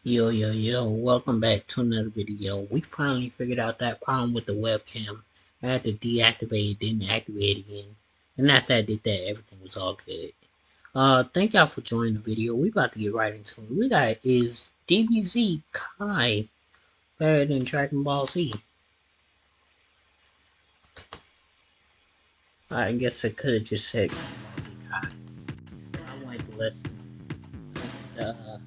Yo, welcome back to another video. We finally figured out that problem with the webcam. I had to deactivate it, then activate it again. And after I did that, everything was all good. Thank y'all for joining the video. We about to get right into it. We got, is DBZ Kai better than Dragon Ball Z? I guess I could have just said Dragon Ball Z Kai. I wanted to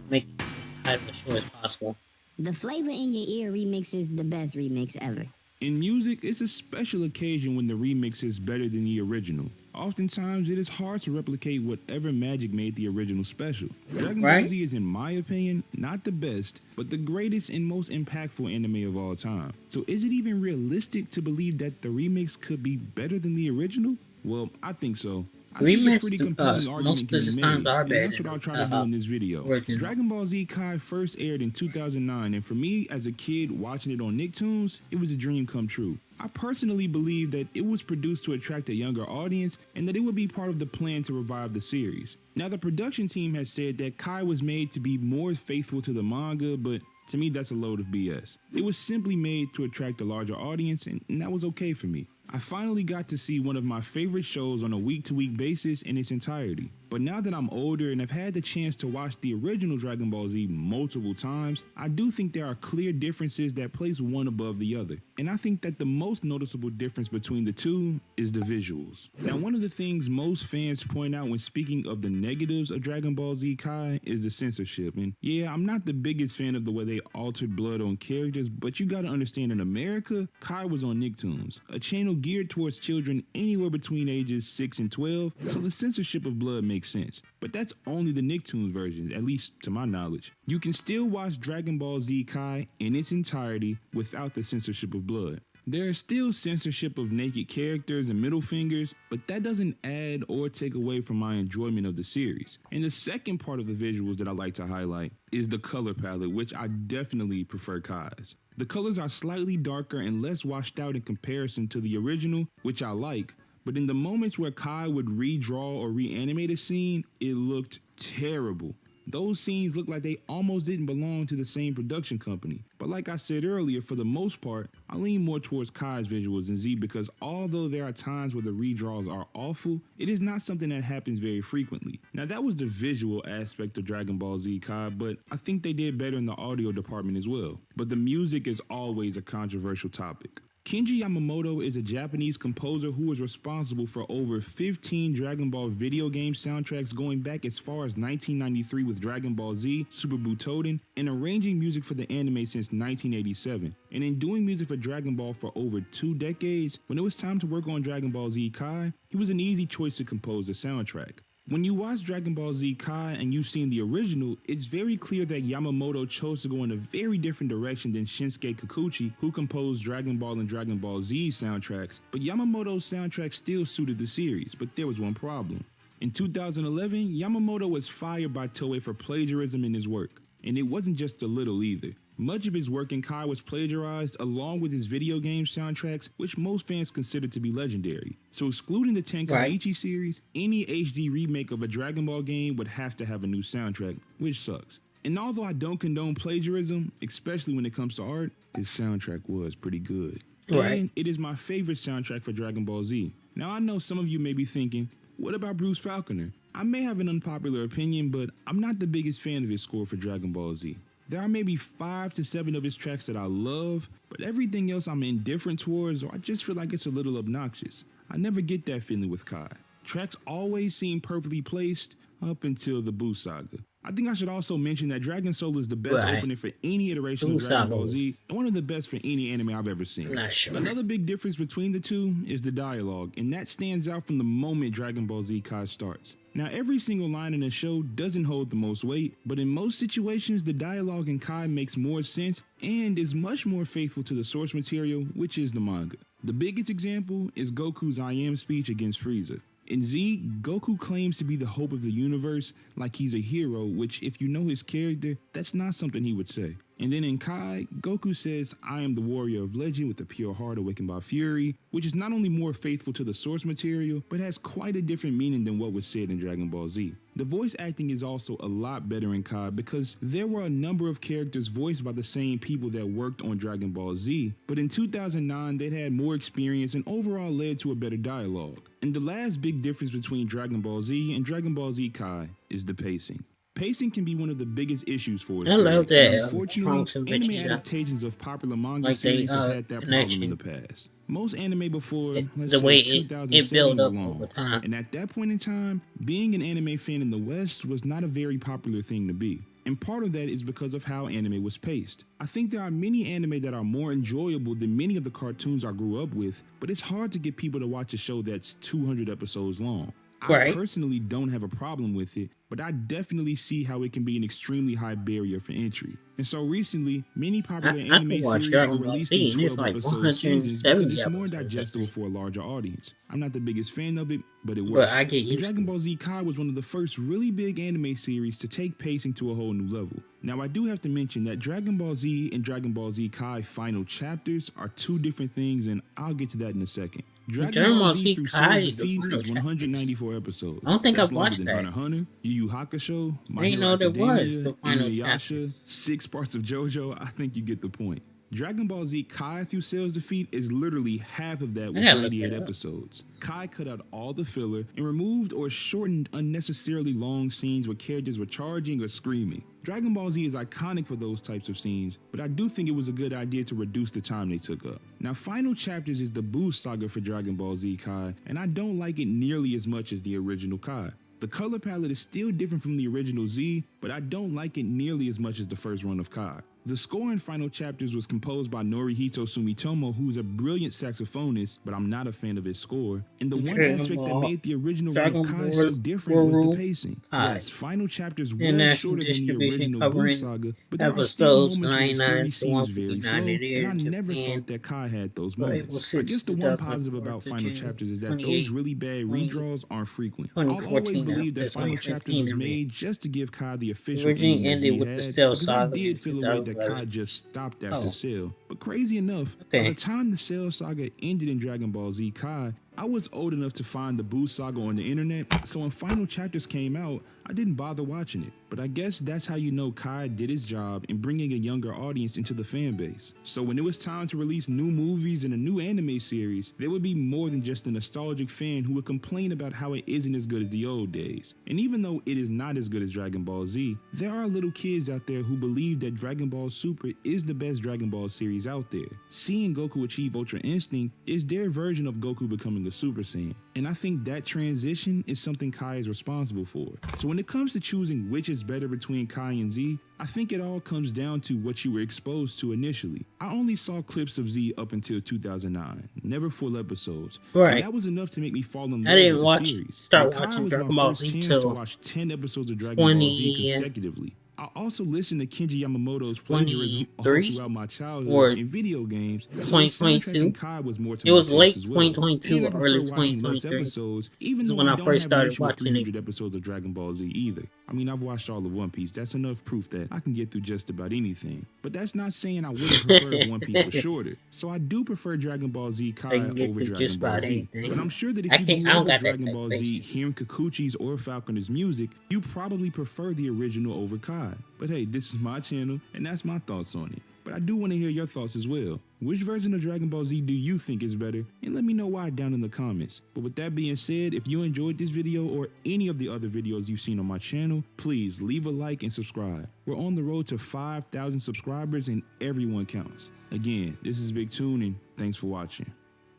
make it as short as possible. The Flavor in Your Ear remix is the best remix ever. In music, it's a special occasion when the remix is better than the original. Oftentimes, it is hard to replicate whatever magic made the original special. Dragon Ball Z is, in my opinion, not the best, but the greatest and most impactful anime of all time. So is it even realistic to believe that the remix could be better than the original? Well, I think so. I think a pretty compelling argument can be made, and that's what I'll try to do in this video. Dragon Ball Z Kai first aired in 2009, and for me, as a kid watching it on Nicktoons, it was a dream come true. I personally believe that it was produced to attract a younger audience and that it would be part of the plan to revive the series. Now, the production team has said that Kai was made to be more faithful to the manga, but to me, that's a load of BS. It was simply made to attract a larger audience, and that was okay for me. I finally got to see one of my favorite shows on a week-to-week basis in its entirety. But now that I'm older and have had the chance to watch the original Dragon Ball Z multiple times, I do think there are clear differences that place one above the other. And I think that the most noticeable difference between the two is the visuals. Now, one of the things most fans point out when speaking of the negatives of Dragon Ball Z Kai is the censorship. And yeah, I'm not the biggest fan of the way they altered blood on characters, but you gotta understand, in America, Kai was on Nicktoons, a channel geared towards children anywhere between ages 6 and 12, so the censorship of blood makes sense. But that's only the Nicktoons version, at least to my knowledge. You can still watch Dragon Ball Z Kai in its entirety without the censorship of blood. There is still censorship of naked characters and middle fingers, but that doesn't add or take away from my enjoyment of the series. And the second part of the visuals that I like to highlight is the color palette, which I definitely prefer Kai's. The colors are slightly darker and less washed out in comparison to the original, which I like, but in the moments where Kai would redraw or reanimate a scene, it looked terrible. Those scenes look like they almost didn't belong to the same production company. But like I said earlier, for the most part, I lean more towards Kai's visuals than Z, because although there are times where the redraws are awful, it is not something that happens very frequently. Now, that was the visual aspect of Dragon Ball Z Kai, but I think they did better in the audio department as well. But the music is always a controversial topic. Kenji Yamamoto is a Japanese composer who was responsible for over 15 Dragon Ball video game soundtracks going back as far as 1993 with Dragon Ball Z, Super Butoden, and arranging music for the anime since 1987. And in doing music for Dragon Ball for over 2 decades, when it was time to work on Dragon Ball Z Kai, he was an easy choice to compose the soundtrack. When you watch Dragon Ball Z Kai and you've seen the original, it's very clear that Yamamoto chose to go in a very different direction than Shinsuke Kikuchi, who composed Dragon Ball and Dragon Ball Z soundtracks, but Yamamoto's soundtrack still suited the series, but there was one problem. In 2011, Yamamoto was fired by Toei for plagiarism in his work, and it wasn't just a little either. Much of his work in Kai was plagiarized, along with his video game soundtracks, which most fans consider to be legendary. So excluding the Tenkaichi series, any HD remake of a Dragon Ball game would have to have a new soundtrack, which sucks. And although I don't condone plagiarism, especially when it comes to art, his soundtrack was pretty good. And it is my favorite soundtrack for Dragon Ball Z. Now, I know some of you may be thinking, what about Bruce Falconer? I may have an unpopular opinion, but I'm not the biggest fan of his score for Dragon Ball Z. There are maybe 5 to 7 of his tracks that I love, but everything else I'm indifferent towards, or I just feel like it's a little obnoxious. I never get that feeling with Kai. Tracks always seem perfectly placed up until the Buu Saga. I think I should also mention that Dragon Soul is the best opening for any iteration of Dragon Ball Z, and one of the best for any anime I've ever seen. Another big difference between the two is the dialogue, and that stands out from the moment Dragon Ball Z Kai starts. Now, every single line in the show doesn't hold the most weight, but in most situations, the dialogue in Kai makes more sense and is much more faithful to the source material, which is the manga. The biggest example is Goku's I Am speech against Frieza. In Z, Goku claims to be the hope of the universe, like he's a hero, which, if you know his character, that's not something he would say. And then in Kai, Goku says, I am the warrior of legend with a pure heart awakened by fury, which is not only more faithful to the source material, but has quite a different meaning than what was said in Dragon Ball Z. The voice acting is also a lot better in Kai because there were a number of characters voiced by the same people that worked on Dragon Ball Z, but in 2009 they'd had more experience and overall led to a better dialogue. And the last big difference between Dragon Ball Z and Dragon Ball Z Kai is the pacing. Pacing can be one of the biggest issues for us. I love that. Unfortunately, anime adaptations of popular manga series have had that problem in the past. Most anime before, let's say, 2007 were long, and at that point in time, being an anime fan in the West was not a very popular thing to be. And part of that is because of how anime was paced. I think there are many anime that are more enjoyable than many of the cartoons I grew up with, but it's hard to get people to watch a show that's 200 episodes long. I personally don't have a problem with it, but I definitely see how it can be an extremely high barrier for entry. And so recently, many popular anime series are released in 12-episode seasons because it's more digestible for a larger audience. I'm not the biggest fan of it, but it works. Dragon Ball Z Kai was one of the first really big anime series to take pacing to a whole new level. Now, I do have to mention that Dragon Ball Z and Dragon Ball Z Kai final chapters are two different things, and I'll get to that in a second. Dragon Ball Z through Cell's Defeat is 194 episodes. I don't think I've watched that. Hunter x Hunter, Yu Yu Hakusho, My Hero Academia, Inuyasha, 6 parts of JoJo. I think you get the point. Dragon Ball Z Kai through Cell's Defeat is literally half of that with 38 episodes. Kai cut out all the filler and removed or shortened unnecessarily long scenes where characters were charging or screaming. Dragon Ball Z is iconic for those types of scenes, but I do think it was a good idea to reduce the time they took up. Now, Final Chapters is the Buu saga for Dragon Ball Z Kai, and I don't like it nearly as much as the original Kai. The color palette is still different from the original Z, but I don't like it nearly as much as the first run of Kai. The score in Final Chapters was composed by Norihito Sumitomo, who's a brilliant saxophonist, but I'm not a fan of his score. And the one aspect that made the original run of Kai so different was the pacing. Yes, Final Chapters was shorter than the original Buu saga, but there are still moments where the series seems very slow, and I never thought that Kai had those moments. I guess the one positive about Final Chapters is that those really bad redraws aren't frequent. I'll always believe that Final Chapters was made just to give Kai the official ending that he had, because I did feel a way that Kai just stopped after Cell. But crazy enough, by the time the Cell saga ended in Dragon Ball Z Kai, I was old enough to find the Buu saga on the internet, so when Final Chapters came out, I didn't bother watching it. But I guess that's how you know Kai did his job in bringing a younger audience into the fan base. So when it was time to release new movies and a new anime series, there would be more than just a nostalgic fan who would complain about how it isn't as good as the old days. And even though it is not as good as Dragon Ball Z, there are little kids out there who believe that Dragon Ball Super is the best Dragon Ball series out there. Seeing Goku achieve Ultra Instinct is their version of Goku becoming a Super Saiyan. And I think that transition is something Kai is responsible for. So when it comes to choosing which is better between Kai and Z, I think it all comes down to what you were exposed to initially. I only saw clips of Z up until 2009, never full episodes. Right. And that was enough to make me fall in love with the series. Start watching Dragon Ball Z to watch 10 episodes of Dragon Ball Z consecutively. I also listened to Kenji Yamamoto's plagiarism all throughout my childhood in video games. So 2022. Kai was more to it was late as well. 2022 or early 2023. Episodes, even though when I don't first have started watching 300 episodes of Dragon Ball Z either. I mean, I've watched all of One Piece. That's enough proof that I can get through just about anything. But that's not saying I wouldn't prefer if One Piece was shorter. So I do prefer Dragon Ball Z Kai over Dragon Ball Z. But I'm sure that if you love Dragon Ball Z, hearing Kikuchi's or Falconer's music, you probably prefer the original over Kai. But hey, this is my channel, and that's my thoughts on it. But I do want to hear your thoughts as well. Which version of Dragon Ball Z do you think is better? And let me know why down in the comments. But with that being said, if you enjoyed this video or any of the other videos you've seen on my channel, please leave a like and subscribe. We're on the road to 5,000 subscribers and everyone counts. Again, this is Big Toon, and thanks for watching.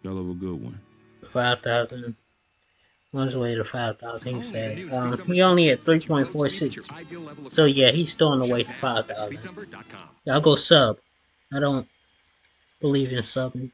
Y'all have a good one. 5,000. On his way to 5,000, he said. He only at 3.46. So yeah, he's still on the way to 5,000. Y'all go sub. I don't believe in subbing.